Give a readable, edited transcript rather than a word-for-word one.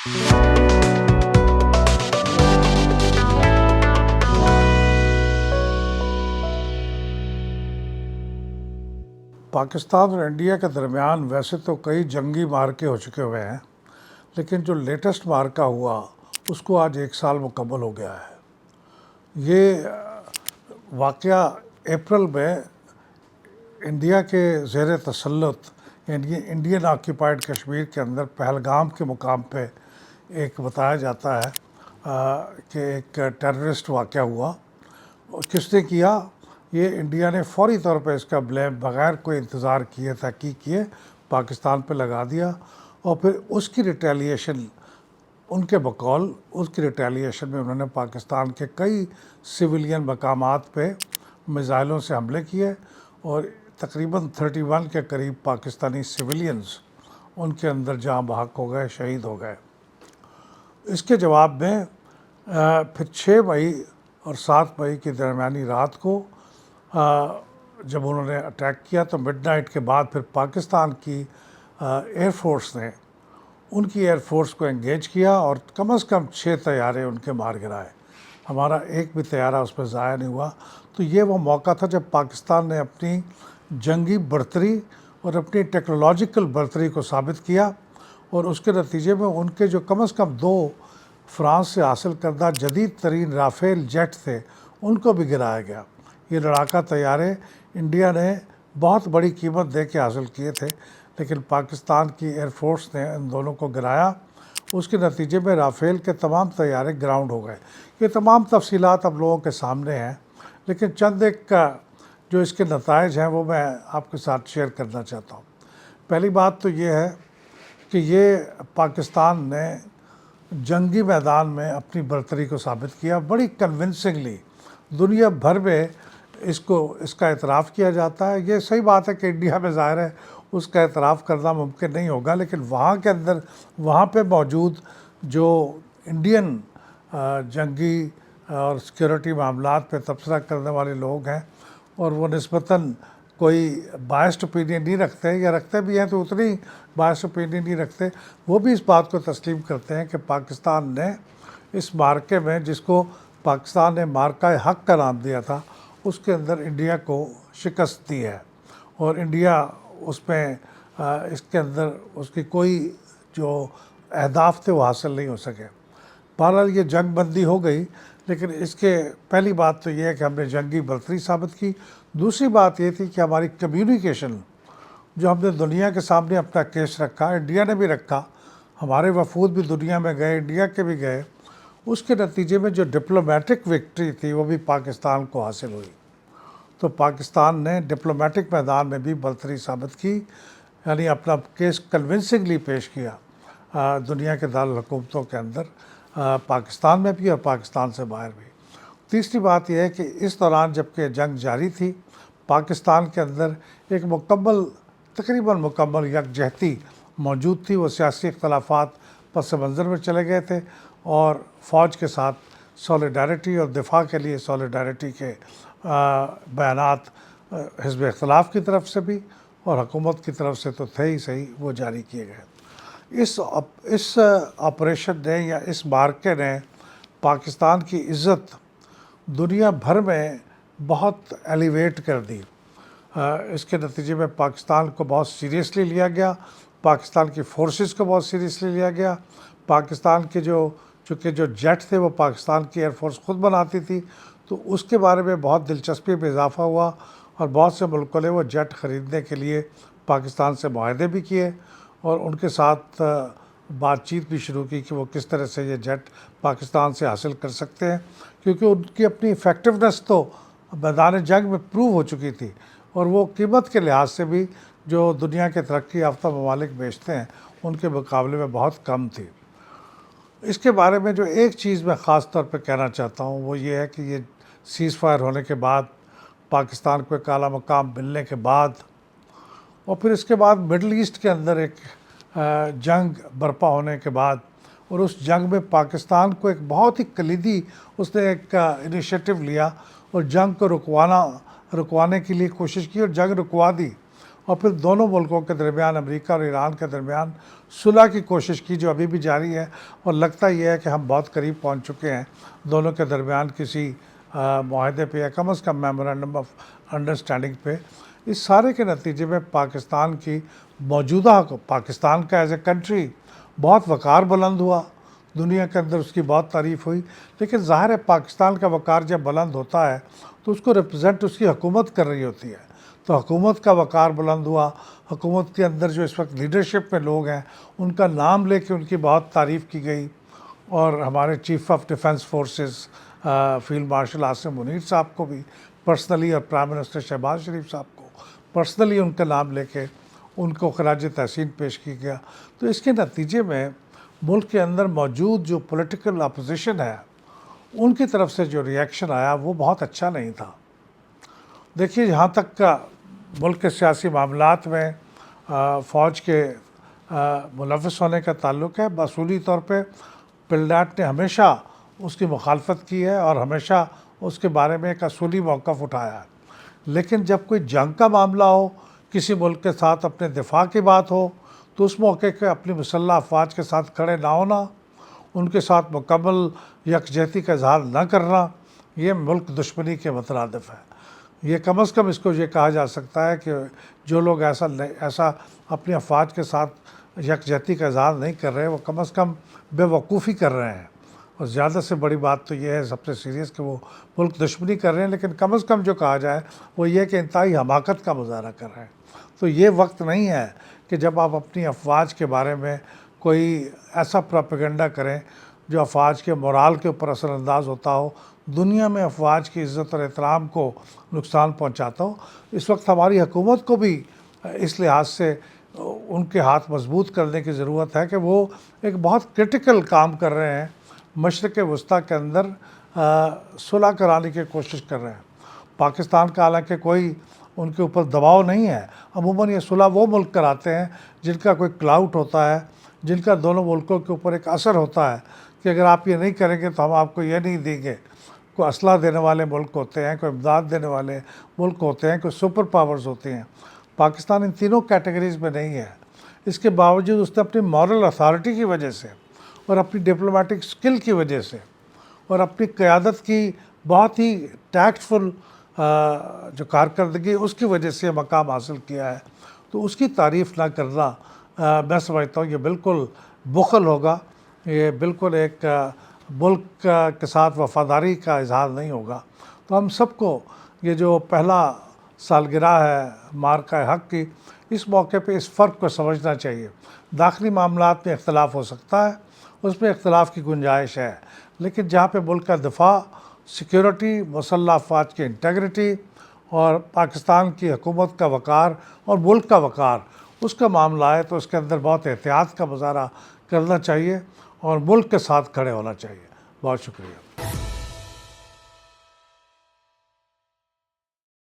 पाकिस्तान और इंडिया के दरमियान वैसे तो कई जंगी मार्के हो चुके हुए हैं, लेकिन जो लेटेस्ट मार्का हुआ उसको आज 1 साल मुकम्मल हो गया है। ये वाक़या अप्रैल में इंडिया के ज़ेर तसल्लुत यानी इंडियन ऑक्यूपाइड कश्मीर के अंदर पहलगाम के मुकाम पे एक बताया जाता है कि एक टेररिस्ट वाक़या हुआ। किसने किया? ये इंडिया ने फौरी तौर पे इसका ब्लेम बग़ैर कोई इंतज़ार किए तहक़ीक़ किए पाकिस्तान पे लगा दिया, और फिर उसकी रिटेलिएशन उनके बकौल उसकी रिटेलिएशन में उन्होंने पाकिस्तान के कई सिविलियन मकामात पे मिज़ाइलों से हमले किए और तकरीबन 31 के करीब पाकिस्तानी सिविलियंस उनके अंदर जाँ बहक हो गए, शहीद हो गए। इसके जवाब में फिर 6 मई और 7 मई की दरमियानी रात को जब उन्होंने अटैक किया तो मिडनाइट के बाद फिर पाकिस्तान की एयर फोर्स ने उनकी एयर फोर्स को एंगेज किया और कम से कम 6 तैयारे उनके मार गिराए। हमारा एक भी तैयारा उस पर ज़ाया नहीं हुआ। तो ये वो मौका था जब पाकिस्तान ने अपनी जंगी बर्तरी और अपनी टेक्नोलॉजिकल बर्तरी को साबित किया, और उसके नतीजे में उनके जो कम से कम 2 फ्रांस से हासिल करदा जदीद तरीन राफेल जेट थे उनको भी गिराया गया। ये लड़ाका तैयारे इंडिया ने बहुत बड़ी कीमत दे के हासिल किए थे, लेकिन पाकिस्तान की एयर फोर्स ने इन दोनों को गिराया। उसके नतीजे में राफेल के तमाम तैयारे ग्राउंड हो गए। ये तमाम तफसीलात अब लोगों के सामने हैं, लेकिन चंद एक जो इसके नताइज हैं वो मैं आपके साथ शेयर करना चाहता हूँ। पहली बात तो ये है कि ये पाकिस्तान ने जंगी मैदान में अपनी बर्तरी को साबित किया बड़ी कन्विंसिंगली। दुनिया भर में इसका एतराफ़ किया जाता है। ये सही बात है कि इंडिया में ज़ाहिर है उसका एतराफ़ करना मुमकिन नहीं होगा, लेकिन वहाँ के अंदर वहाँ पे मौजूद जो इंडियन जंगी और सिक्योरिटी मामलात पे तबसरा करने वाले लोग हैं, और वो निस्बतन कोई बायस्ड ओपिनियन नहीं रखते हैं, या रखते भी हैं तो उतनी बायस्ड ओपिनियन नहीं रखते, वो भी इस बात को तस्लीम करते हैं कि पाकिस्तान ने इस मार्के में, जिसको पाकिस्तान ने मार्का हक का नाम दिया था, उसके अंदर इंडिया को शिकस्त दी है, और इंडिया उसमें इसके अंदर उसकी कोई जो अहदाफ थे वो हासिल नहीं हो सके। बहरहाल ये जंग बंदी हो गई, लेकिन इसके पहली बात तो ये है कि हमने जंगी बर्तरी साबित की। दूसरी बात ये थी कि हमारी कम्युनिकेशन, जो हमने दुनिया के सामने अपना केस रखा, इंडिया ने भी रखा, हमारे वफूद भी दुनिया में गए, इंडिया के भी गए, उसके नतीजे में जो डिप्लोमेटिक विक्ट्री थी वो भी पाकिस्तान को हासिल हुई। तो पाकिस्तान ने डिप्लोमेटिक मैदान में भी बर्तरी साबित की, यानी अपना केस कन्विंसिंगली पेश किया दुनिया के दारुल हुकूमतों के अंदर, पाकिस्तान में भी और पाकिस्तान से बाहर भी। तीसरी बात यह है कि इस दौरान जबकि जंग जारी थी, पाकिस्तान के अंदर एक तकरीबन मुकम्मल यकजहती मौजूद थी। वो सियासी इख्तलाफात पस मंज़र में चले गए थे, और फ़ौज के साथ सॉलिडारिटी और दिफा के लिए सॉलिडारिटी के बयानात हिज़्ब इख्तिलाफ़ की तरफ से भी और हुकूमत की तरफ से तो थे ही सही, वो जारी किए गए। इस ऑपरेशन ने या इस मार्के ने पाकिस्तान की इज़्ज़त दुनिया भर में बहुत एलिवेट कर दी। इसके नतीजे में पाकिस्तान को बहुत सीरियसली लिया गया, पाकिस्तान की फ़ोर्सेस को बहुत सीरियसली लिया गया। पाकिस्तान के चूँकि जो जेट थे वो पाकिस्तान की एयरफोर्स ख़ुद बनाती थी, तो उसके बारे में बहुत दिलचस्पी में इजाफ़ा हुआ, और बहुत से मुल्कों ने वो जेट ख़रीदने के लिए पाकिस्तान से मुआहदे भी किए और उनके साथ बातचीत भी शुरू की कि वो किस तरह से ये जेट पाकिस्तान से हासिल कर सकते हैं, क्योंकि उनकी अपनी इफ़ेक्टिवनेस तो मैदान जंग में प्रूव हो चुकी थी, और वो कीमत के लिहाज से भी जो दुनिया के तरक्की याफ्ता ममालिक बेचते हैं उनके मुकाबले में बहुत कम थी। इसके बारे में जो एक चीज़ मैं ख़ास तौर पे कहना चाहता हूँ वो ये है कि ये सीज़ फायर होने के बाद, पाकिस्तान को एक आला मकाम मिलने के बाद, और फिर इसके बाद मिडल ईस्ट के अंदर एक जंग बर्पा होने के बाद, और उस जंग में पाकिस्तान को एक बहुत ही कलीदी उसने एक इनिशिएटिव लिया और जंग को रुकवाने के लिए कोशिश की, और जंग रुकवा दी। اور پھر دونوں ملکوں کے درمیان، امریکہ اور ایران کے درمیان صلح کی کوشش کی، جو ابھی بھی جاری ہے، اور لگتا یہ ہے کہ ہم بہت قریب پہنچ چکے ہیں دونوں کے درمیان کسی معاہدے پہ یا کم از کم میمورنڈم آف انڈرسٹینڈنگ پہ۔ اس سارے کے نتیجے میں پاکستان کی موجودہ پاکستان کا ایز اے کنٹری بہت وقار بلند ہوا، دنیا کے اندر اس کی بہت تعریف ہوئی، لیکن ظاہر ہے پاکستان کا وقار جب بلند ہوتا ہے تو اس کو ریپرزینٹ اس کی حکومت کر رہی ہوتی ہے، تو حکومت کا وقار بلند ہوا۔ حکومت کے اندر جو اس وقت لیڈرشپ میں لوگ ہیں ان کا نام لے کے ان کی بہت تعریف کی گئی، اور ہمارے chief of defence forces field marshal Asim Munir صاحب کو بھی پرسنلی، اور پرائم منسٹر شہباز شریف صاحب کو پرسنلی ان کا نام لے کے ان کو خراج تحسین پیش کی گیا۔ تو اس کے نتیجے میں ملک کے اندر موجود جو پولیٹیکل اپوزیشن ہے ان کی طرف سے جو ریئیکشن آیا وہ بہت اچھا نہیں تھا۔ دیکھیے، جہاں تک کا ملک کے سیاسی معاملات میں فوج کے ملوث ہونے کا تعلق ہے، اصولی طور پہ پلڈاٹ نے ہمیشہ اس کی مخالفت کی ہے اور ہمیشہ اس کے بارے میں ایک اصولی موقف اٹھایا ہے، لیکن جب کوئی جنگ کا معاملہ ہو، کسی ملک کے ساتھ اپنے دفاع کی بات ہو، تو اس موقع کے اپنی مسلح افواج کے ساتھ کھڑے نہ ہونا، ان کے ساتھ مکمل یکجہتی کا اظہار نہ کرنا، یہ ملک دشمنی کے مترادف ہے۔ یہ کم از کم اس کو یہ کہا جا سکتا ہے کہ جو لوگ ایسا اپنی افواج کے ساتھ یکجہتی کا اظہار نہیں کر رہے، وہ کم از کم بے وقوفی کر رہے ہیں، اور زیادہ سے بڑی بات تو یہ ہے سب سے سیریس کہ وہ ملک دشمنی کر رہے ہیں، لیکن کم از کم جو کہا جائے وہ یہ کہ انتہائی حماقت کا مظاہرہ کر رہے ہیں۔ تو یہ وقت نہیں ہے کہ جب آپ اپنی افواج کے بارے میں کوئی ایسا پروپیگنڈا کریں جو افواج کے مورال کے اوپر اثر انداز ہوتا ہو، دنیا میں افواج کی عزت اور احترام کو نقصان پہنچاتا ہو۔ اس وقت ہماری حکومت کو بھی اس لحاظ سے ان کے ہاتھ مضبوط کرنے کی ضرورت ہے کہ وہ ایک بہت کرٹیکل کام کر رہے ہیں، مشرق وسطیٰ کے اندر صلح کرانے کی کوشش کر رہے ہیں۔ پاکستان کا حالانکہ کوئی ان کے اوپر دباؤ نہیں ہے، عموماً یہ صلح وہ ملک کراتے ہیں جن کا کوئی کلاؤٹ ہوتا ہے، جن کا دونوں ملکوں کے اوپر ایک اثر ہوتا ہے کہ اگر آپ یہ نہیں کریں گے تو ہم آپ کو یہ نہیں دیں گے۔ کوئی اسلحہ دینے والے ملک ہوتے ہیں، کوئی امداد دینے والے ملک ہوتے ہیں، کوئی سپر پاورز ہوتے ہیں۔ پاکستان ان تینوں کیٹیگریز میں نہیں ہے، اس کے باوجود اس نے اپنی مورل اتھارٹی کی وجہ سے اور اپنی ڈپلومیٹک سکل کی وجہ سے اور اپنی قیادت کی بہت ہی ٹیکٹفل جو کارکردگی اس کی وجہ سے مقام حاصل کیا ہے۔ تو اس کی تعریف نہ کرنا میں سمجھتا ہوں یہ بالکل بخل ہوگا، یہ بالکل ایک ملک کے ساتھ وفاداری کا اظہار نہیں ہوگا۔ تو ہم سب کو یہ جو پہلا سالگرہ ہے مارکہ حق کی، اس موقع پہ اس فرق کو سمجھنا چاہیے۔ داخلی معاملات میں اختلاف ہو سکتا ہے، اس میں اختلاف کی گنجائش ہے، لیکن جہاں پہ ملک کا دفاع، سیکیورٹی، مسلح افواج کی انٹیگریٹی اور پاکستان کی حکومت کا وقار اور ملک کا وقار، اس کا معاملہ ہے تو اس کے اندر بہت احتیاط کا مظاہرہ کرنا چاہیے اور ملک کے ساتھ کھڑے ہونا چاہیے۔ بہت شکریہ۔